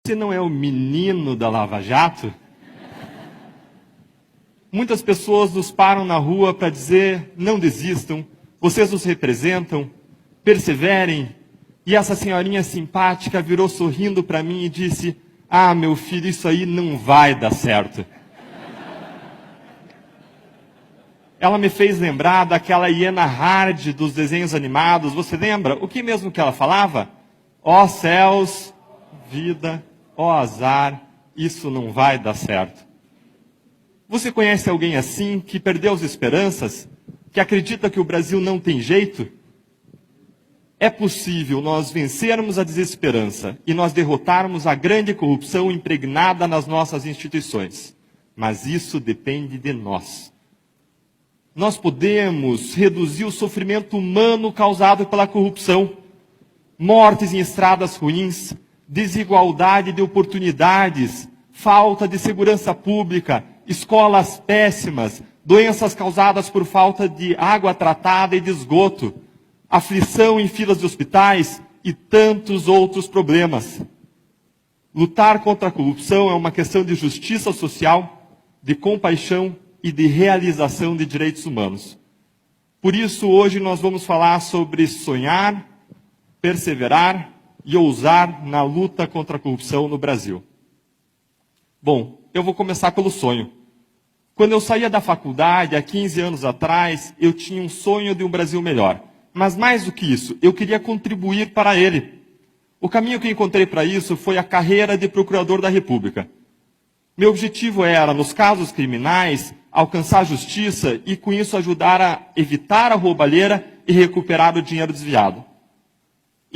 Você não é o menino da Lava Jato? Muitas pessoas nos param na rua para dizer, não desistam, vocês nos representam, perseverem. E essa senhorinha simpática virou sorrindo para mim e disse, ah, meu filho, isso aí não vai dar certo. Ela me fez lembrar daquela hiena Hard dos desenhos animados, você lembra? O que mesmo que ela falava? Ó céus, vida, ó azar, isso não vai dar certo. Você conhece alguém assim, que perdeu as esperanças, que acredita que o Brasil não tem jeito? É possível nós vencermos a desesperança e nós derrotarmos a grande corrupção impregnada nas nossas instituições. Mas isso depende de nós. Nós podemos reduzir o sofrimento humano causado pela corrupção, mortes em estradas ruins, desigualdade de oportunidades, falta de segurança pública, escolas péssimas, doenças causadas por falta de água tratada e de esgoto, aflição em filas de hospitais e tantos outros problemas. Lutar contra a corrupção é uma questão de justiça social, de compaixão e de realização de direitos humanos. Por isso, hoje nós vamos falar sobre sonhar, perseverar e ousar na luta contra a corrupção no Brasil. Bom, eu vou começar pelo sonho. Quando eu saía da faculdade, há 15 anos atrás, eu tinha um sonho de um Brasil melhor. Mas mais do que isso, eu queria contribuir para ele. O caminho que eu encontrei para isso foi a carreira de procurador da República. Meu objetivo era, nos casos criminais, alcançar a justiça e, com isso, ajudar a evitar a roubalheira e recuperar o dinheiro desviado.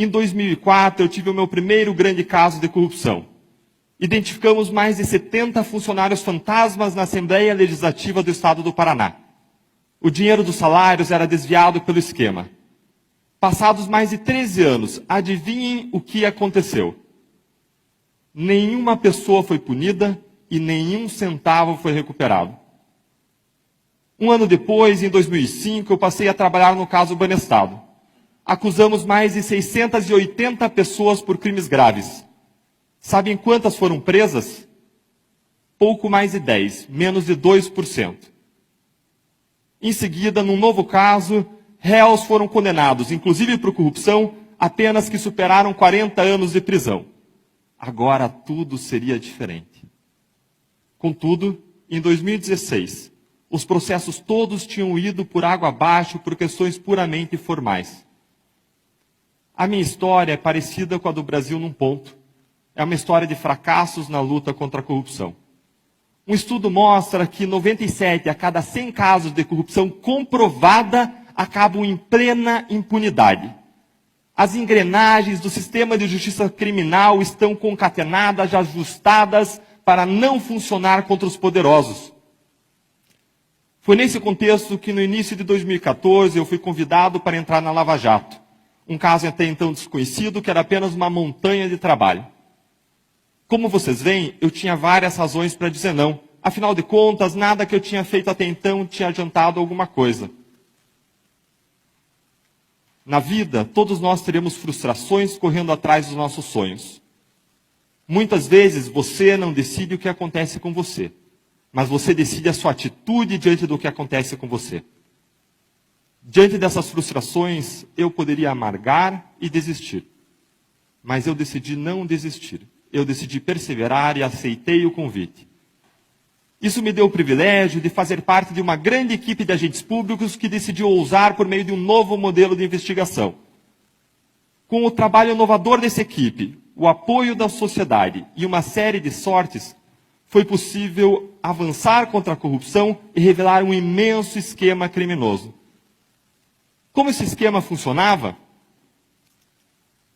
Em 2004, eu tive o meu primeiro grande caso de corrupção. Identificamos mais de 70 funcionários fantasmas na Assembleia Legislativa do Estado do Paraná. O dinheiro dos salários era desviado pelo esquema. Passados mais de 13 anos, adivinhem o que aconteceu? Nenhuma pessoa foi punida e nenhum centavo foi recuperado. Um ano depois, em 2005, eu passei a trabalhar no caso Banestado. Acusamos mais de 680 pessoas por crimes graves. Sabem quantas foram presas? Pouco mais de 10, menos de 2%. Em seguida, num novo caso, réus foram condenados, inclusive por corrupção, a penas que superaram 40 anos de prisão. Agora tudo seria diferente. Contudo, em 2016, os processos todos tinham ido por água abaixo por questões puramente formais. A minha história é parecida com a do Brasil num ponto. É uma história de fracassos na luta contra a corrupção. Um estudo mostra que 97 a cada 100 casos de corrupção comprovada acabam em plena impunidade. As engrenagens do sistema de justiça criminal estão concatenadas, ajustadas para não funcionar contra os poderosos. Foi nesse contexto que no início de 2014 eu fui convidado para entrar na Lava Jato. Um caso até então desconhecido que era apenas uma montanha de trabalho. Como vocês veem, eu tinha várias razões para dizer não. Afinal de contas, nada que eu tinha feito até então tinha adiantado alguma coisa. Na vida, todos nós teremos frustrações correndo atrás dos nossos sonhos. Muitas vezes você não decide o que acontece com você, mas você decide a sua atitude diante do que acontece com você. Diante dessas frustrações, eu poderia amargar e desistir. Mas eu decidi não desistir. Eu decidi perseverar e aceitei o convite. Isso me deu o privilégio de fazer parte de uma grande equipe de agentes públicos que decidiu ousar por meio de um novo modelo de investigação. Com o trabalho inovador dessa equipe, o apoio da sociedade e uma série de sortes, foi possível avançar contra a corrupção e revelar um imenso esquema criminoso. Como esse esquema funcionava?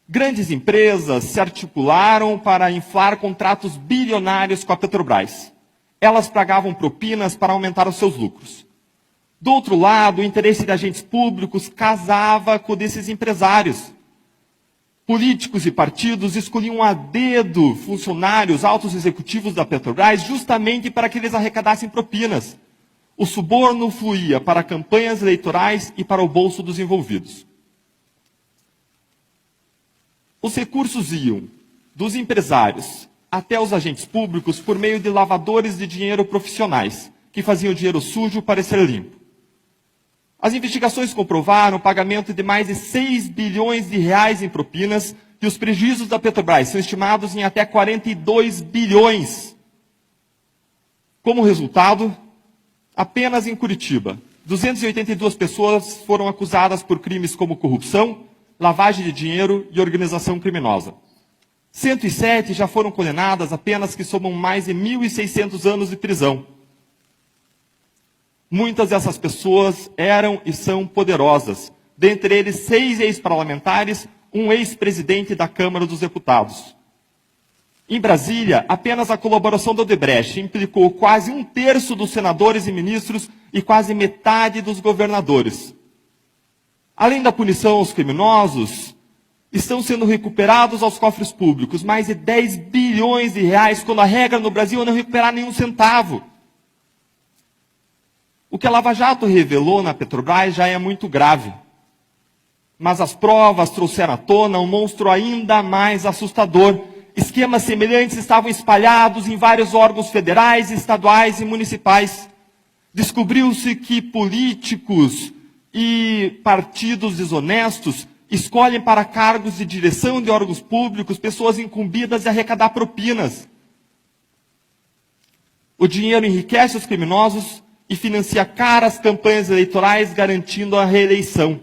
Grandes empresas se articularam para inflar contratos bilionários com a Petrobras. Elas pagavam propinas para aumentar os seus lucros. Do outro lado, o interesse de agentes públicos casava com o desses empresários. Políticos e partidos escolhiam a dedo funcionários, altos executivos da Petrobras, justamente para que eles arrecadassem propinas. O suborno fluía para campanhas eleitorais e para o bolso dos envolvidos. Os recursos iam dos empresários até os agentes públicos por meio de lavadores de dinheiro profissionais, que faziam o dinheiro sujo parecer limpo. As investigações comprovaram o pagamento de mais de 6 bilhões de reais em propinas e os prejuízos da Petrobras são estimados em até 42 bilhões. Como resultado, apenas em Curitiba, 282 pessoas foram acusadas por crimes como corrupção, lavagem de dinheiro e organização criminosa. 107 já foram condenadas a penas que somam mais de 1.600 anos de prisão. Muitas dessas pessoas eram e são poderosas. Dentre eles, 6 ex-parlamentares, um ex-presidente da Câmara dos Deputados. Em Brasília, apenas a colaboração da Odebrecht implicou quase 1/3 dos senadores e ministros e quase metade dos governadores. Além da punição aos criminosos, estão sendo recuperados aos cofres públicos mais de 10 bilhões de reais, quando a regra no Brasil é não recuperar nenhum centavo. O que a Lava Jato revelou na Petrobras já é muito grave. Mas as provas trouxeram à tona um monstro ainda mais assustador. Esquemas semelhantes estavam espalhados em vários órgãos federais, estaduais e municipais. Descobriu-se que políticos e partidos desonestos escolhem para cargos de direção de órgãos públicos pessoas incumbidas de arrecadar propinas. O dinheiro enriquece os criminosos e financia caras campanhas eleitorais garantindo a reeleição.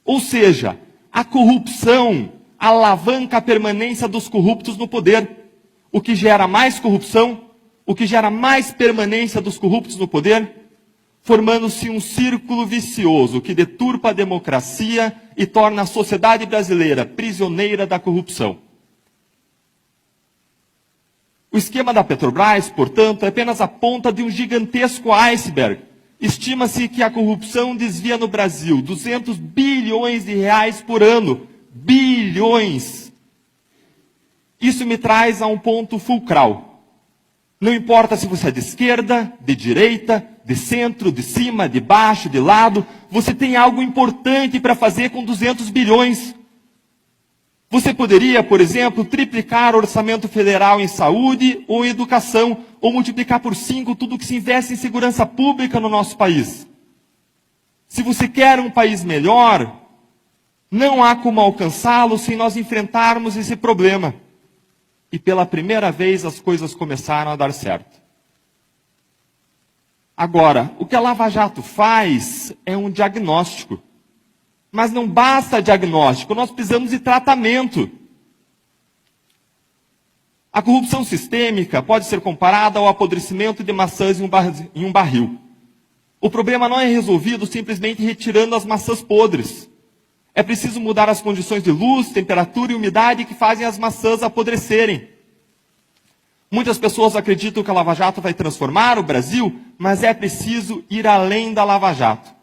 Ou seja, a corrupção alavanca a permanência dos corruptos no poder, o que gera mais corrupção, o que gera mais permanência dos corruptos no poder, formando-se um círculo vicioso que deturpa a democracia e torna a sociedade brasileira prisioneira da corrupção. O esquema da Petrobras, portanto, é apenas a ponta de um gigantesco iceberg. Estima-se que a corrupção desvia no Brasil 200 bilhões de reais por ano. Bilhões! Isso me traz a um ponto fulcral. Não importa se você é de esquerda, de direita, de centro, de cima, de baixo, de lado, você tem algo importante para fazer com 200 bilhões. Você poderia, por exemplo, triplicar o orçamento federal em saúde ou em educação, ou multiplicar por 5 tudo que se investe em segurança pública no nosso país. Se você quer um país melhor, não há como alcançá-lo sem nós enfrentarmos esse problema. E pela primeira vez as coisas começaram a dar certo. Agora, o que a Lava Jato faz é um diagnóstico. Mas não basta diagnóstico, nós precisamos de tratamento. A corrupção sistêmica pode ser comparada ao apodrecimento de maçãs em um barril. O problema não é resolvido simplesmente retirando as maçãs podres. É preciso mudar as condições de luz, temperatura e umidade que fazem as maçãs apodrecerem. Muitas pessoas acreditam que a Lava Jato vai transformar o Brasil, mas é preciso ir além da Lava Jato.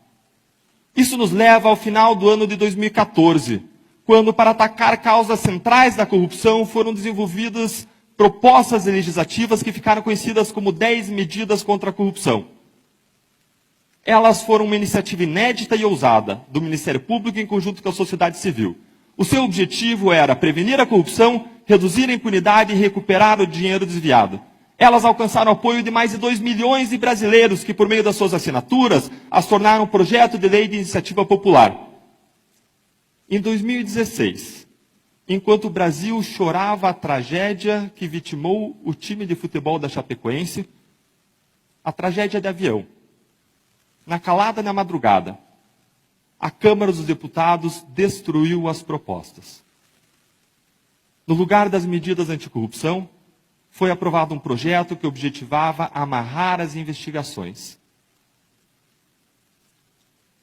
Isso nos leva ao final do ano de 2014, quando, para atacar causas centrais da corrupção, foram desenvolvidas propostas legislativas que ficaram conhecidas como 10 medidas contra a corrupção. Elas foram uma iniciativa inédita e ousada do Ministério Público em conjunto com a sociedade civil. O seu objetivo era prevenir a corrupção, reduzir a impunidade e recuperar o dinheiro desviado. Elas alcançaram o apoio de mais de 2 milhões de brasileiros que, por meio das suas assinaturas, as tornaram um projeto de lei de iniciativa popular. Em 2016, enquanto o Brasil chorava a tragédia que vitimou o time de futebol da Chapecoense, a tragédia de avião, na calada da madrugada, a Câmara dos Deputados destruiu as propostas. No lugar das medidas anticorrupção, foi aprovado um projeto que objetivava amarrar as investigações.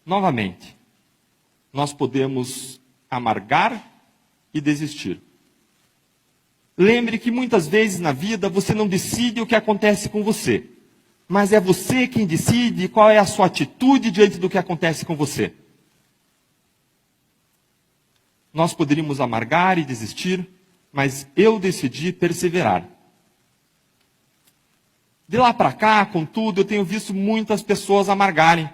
Novamente, nós podemos amargar e desistir. Lembre que muitas vezes na vida você não decide o que acontece com você, mas é você quem decide qual é a sua atitude diante do que acontece com você. Nós poderíamos amargar e desistir, mas eu decidi perseverar. De lá para cá, contudo, eu tenho visto muitas pessoas amargarem.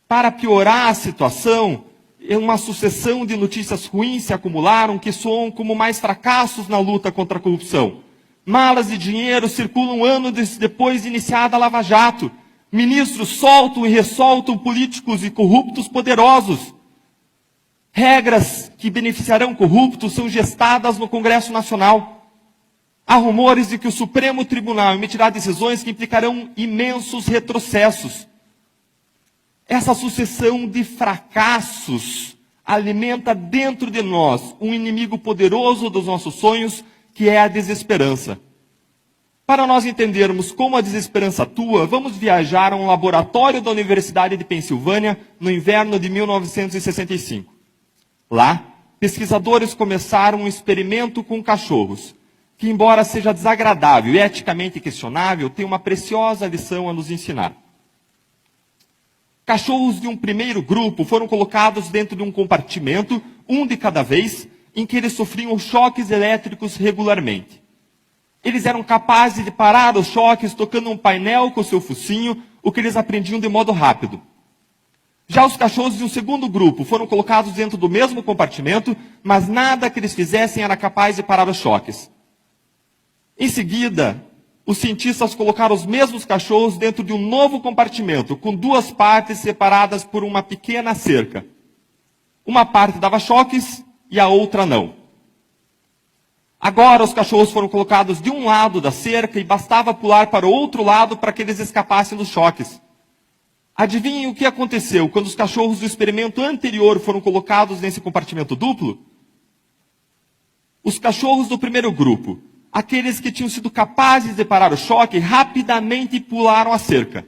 Para piorar a situação, uma sucessão de notícias ruins se acumularam que soam como mais fracassos na luta contra a corrupção. Malas de dinheiro circulam anos depois de iniciada a Lava Jato. Ministros soltam e ressoltam políticos e corruptos poderosos. Regras que beneficiarão corruptos são gestadas no Congresso Nacional. Há rumores de que o Supremo Tribunal emitirá decisões que implicarão imensos retrocessos. Essa sucessão de fracassos alimenta dentro de nós um inimigo poderoso dos nossos sonhos, que é a desesperança. Para nós entendermos como a desesperança atua, vamos viajar a um laboratório da Universidade de Pensilvânia no inverno de 1965. Lá, pesquisadores começaram um experimento com cachorros, que, embora seja desagradável e eticamente questionável, tem uma preciosa lição a nos ensinar. Cachorros de um primeiro grupo foram colocados dentro de um compartimento, um de cada vez, em que eles sofriam choques elétricos regularmente. Eles eram capazes de parar os choques tocando um painel com seu focinho, o que eles aprendiam de modo rápido. Já os cachorros de um segundo grupo foram colocados dentro do mesmo compartimento, mas nada que eles fizessem era capaz de parar os choques. Em seguida, os cientistas colocaram os mesmos cachorros dentro de um novo compartimento, com duas partes separadas por uma pequena cerca. Uma parte dava choques e a outra não. Agora os cachorros foram colocados de um lado da cerca e bastava pular para o outro lado para que eles escapassem dos choques. Adivinhem o que aconteceu quando os cachorros do experimento anterior foram colocados nesse compartimento duplo? Os cachorros do primeiro grupo, aqueles que tinham sido capazes de parar o choque, rapidamente pularam a cerca.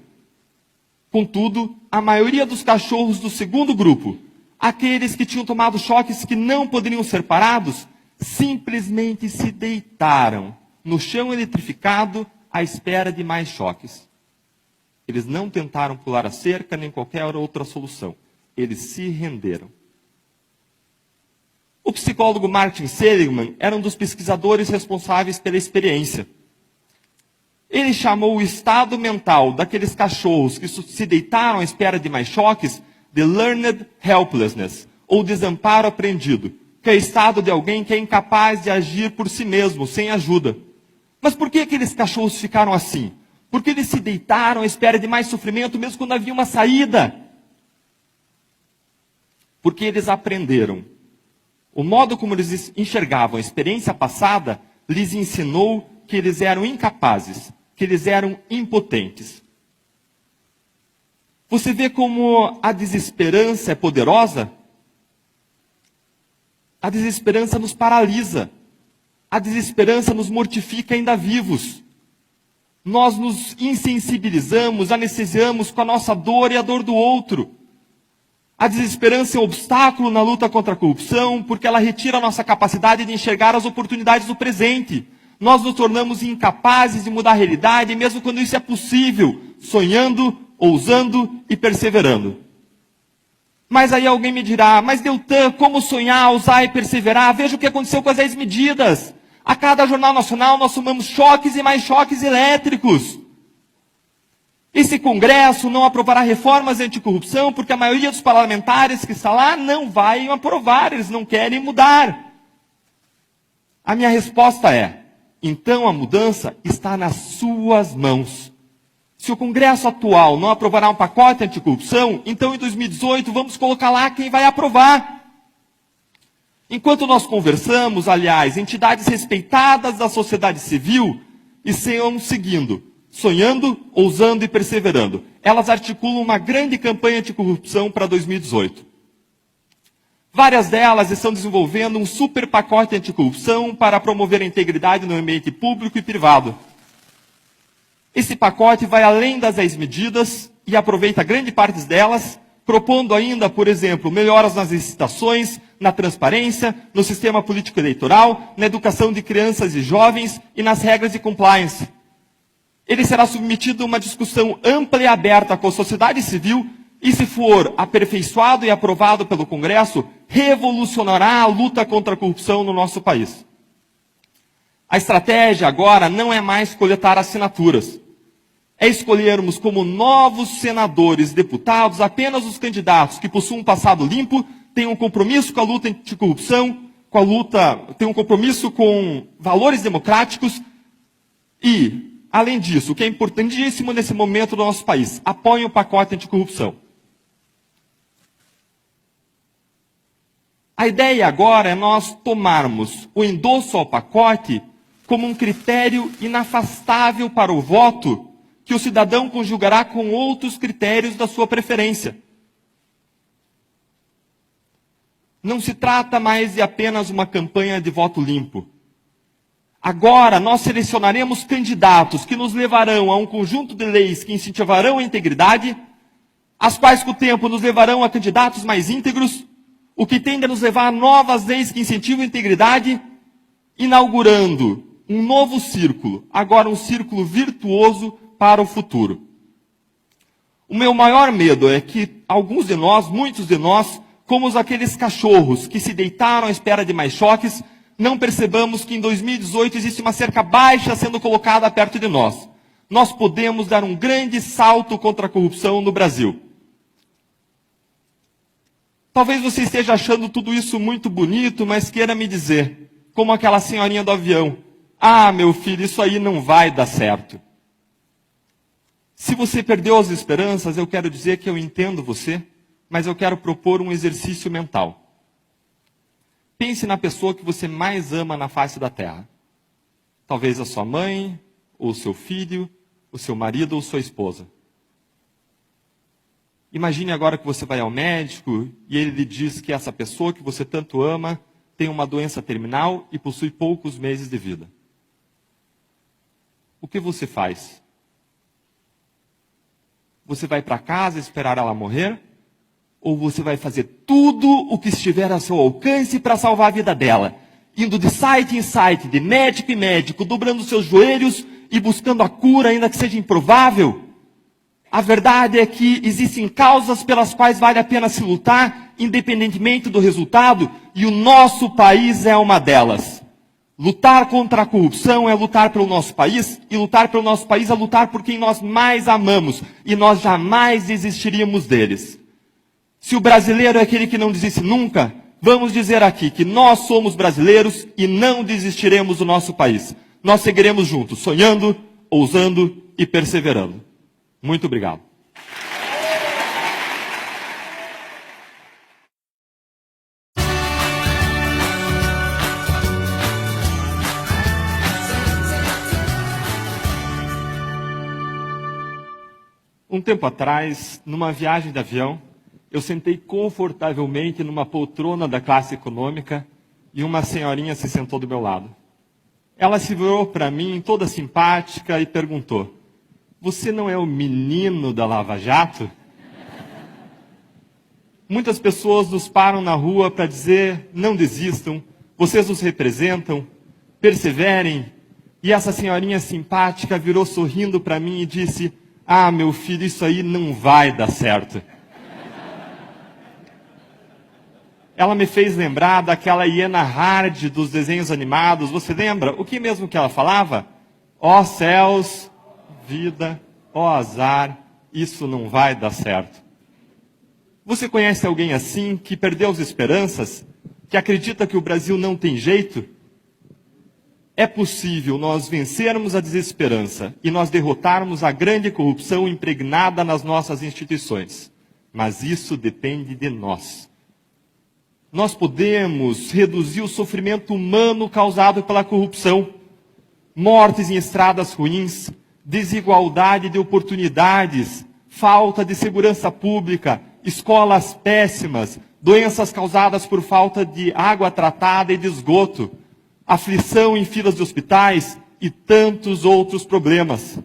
Contudo, a maioria dos cachorros do segundo grupo, aqueles que tinham tomado choques que não poderiam ser parados, simplesmente se deitaram no chão eletrificado à espera de mais choques. Eles não tentaram pular a cerca nem qualquer outra solução. Eles se renderam. O psicólogo Martin Seligman era um dos pesquisadores responsáveis pela experiência. Ele chamou o estado mental daqueles cachorros que se deitaram à espera de mais choques de learned helplessness, ou desamparo aprendido, que é o estado de alguém que é incapaz de agir por si mesmo, sem ajuda. Mas por que aqueles cachorros ficaram assim? Porque eles se deitaram à espera de mais sofrimento, mesmo quando havia uma saída. Porque eles aprenderam. O modo como eles enxergavam a experiência passada lhes ensinou que eles eram incapazes, que eles eram impotentes. Você vê como a desesperança é poderosa? A desesperança nos paralisa. A desesperança nos mortifica ainda vivos. Nós nos insensibilizamos, anestesiamos com a nossa dor e a dor do outro. A desesperança é um obstáculo na luta contra a corrupção, porque ela retira a nossa capacidade de enxergar as oportunidades do presente. Nós nos tornamos incapazes de mudar a realidade, mesmo quando isso é possível, sonhando, ousando e perseverando. Mas aí alguém me dirá, mas Deltan, como sonhar, ousar e perseverar? Veja o que aconteceu com as 10 medidas. A cada jornal nacional nós tomamos choques e mais choques elétricos. Esse Congresso não aprovará reformas anticorrupção porque a maioria dos parlamentares que está lá não vai aprovar, eles não querem mudar. A minha resposta é, então a mudança está nas suas mãos. Se o Congresso atual não aprovará um pacote anticorrupção, então em 2018 vamos colocar lá quem vai aprovar. Enquanto nós conversamos, aliás, entidades respeitadas da sociedade civil estão seguindo, sonhando, ousando e perseverando. Elas articulam uma grande campanha anticorrupção para 2018. Várias delas estão desenvolvendo um super pacote anticorrupção para promover a integridade no ambiente público e privado. Esse pacote vai além das 10 medidas e aproveita grande parte delas, propondo ainda, por exemplo, melhoras nas licitações, na transparência, no sistema político eleitoral, na educação de crianças e jovens e nas regras de compliance. Ele será submetido a uma discussão ampla e aberta com a sociedade civil e, se for aperfeiçoado e aprovado pelo Congresso, revolucionará a luta contra a corrupção no nosso país. A estratégia agora não é mais coletar assinaturas. É escolhermos como novos senadores e deputados apenas os candidatos que possuem um passado limpo, têm um compromisso com a luta anticorrupção, têm um compromisso com valores democráticos, E, além disso, o que é importantíssimo nesse momento do nosso país, apoiem o pacote anticorrupção. A ideia agora é nós tomarmos o endosso ao pacote como um critério inafastável para o voto que o cidadão conjugará com outros critérios da sua preferência. Não se trata mais de apenas uma campanha de voto limpo. Agora nós selecionaremos candidatos que nos levarão a um conjunto de leis que incentivarão a integridade, as quais com o tempo nos levarão a candidatos mais íntegros, o que tende a nos levar a novas leis que incentivam a integridade, inaugurando um novo círculo, agora um círculo virtuoso para o futuro. O meu maior medo é que alguns de nós, muitos de nós, como aqueles cachorros que se deitaram à espera de mais choques, não percebamos que em 2018 existe uma cerca baixa sendo colocada perto de nós. Nós podemos dar um grande salto contra a corrupção no Brasil. Talvez você esteja achando tudo isso muito bonito, mas queira me dizer, como aquela senhorinha do avião, ah, meu filho, isso aí não vai dar certo. Se você perdeu as esperanças, eu quero dizer que eu entendo você, mas eu quero propor um exercício mental. Pense na pessoa que você mais ama na face da terra. Talvez a sua mãe, ou o seu filho, o seu marido ou sua esposa. Imagine agora que você vai ao médico e ele lhe diz que essa pessoa que você tanto ama tem uma doença terminal e possui poucos meses de vida. O que você faz? Você vai para casa esperar ela morrer? Ou você vai fazer tudo o que estiver a seu alcance para salvar a vida dela? Indo de site em site, de médico em médico, dobrando seus joelhos e buscando a cura, ainda que seja improvável? A verdade é que existem causas pelas quais vale a pena se lutar, independentemente do resultado, e o nosso país é uma delas. Lutar contra a corrupção é lutar pelo nosso país, e lutar pelo nosso país é lutar por quem nós mais amamos, e nós jamais desistiríamos deles. Se o brasileiro é aquele que não desiste nunca, vamos dizer aqui que nós somos brasileiros e não desistiremos do nosso país. Nós seguiremos juntos, sonhando, ousando e perseverando. Muito obrigado. Um tempo atrás, numa viagem de avião, eu sentei confortavelmente numa poltrona da classe econômica e uma senhorinha se sentou do meu lado. Ela se virou para mim toda simpática e perguntou: "Você não é o menino da Lava Jato?" Muitas pessoas nos param na rua para dizer: "Não desistam, vocês nos representam, perseverem." E essa senhorinha simpática virou sorrindo para mim e disse: "Ah, meu filho, isso aí não vai dar certo." Ela me fez lembrar daquela hiena Hard dos desenhos animados. Você lembra? O que mesmo que ela falava? Ó céus, vida, ó azar, isso não vai dar certo. Você conhece alguém assim, que perdeu as esperanças? Que acredita que o Brasil não tem jeito? É possível nós vencermos a desesperança e nós derrotarmos a grande corrupção impregnada nas nossas instituições. Mas isso depende de nós. Nós podemos reduzir o sofrimento humano causado pela corrupção, mortes em estradas ruins, desigualdade de oportunidades, falta de segurança pública, escolas péssimas, doenças causadas por falta de água tratada e de esgoto, aflição em filas de hospitais e tantos outros problemas.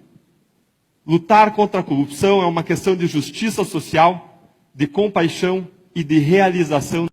Lutar contra a corrupção é uma questão de justiça social, de compaixão e de realização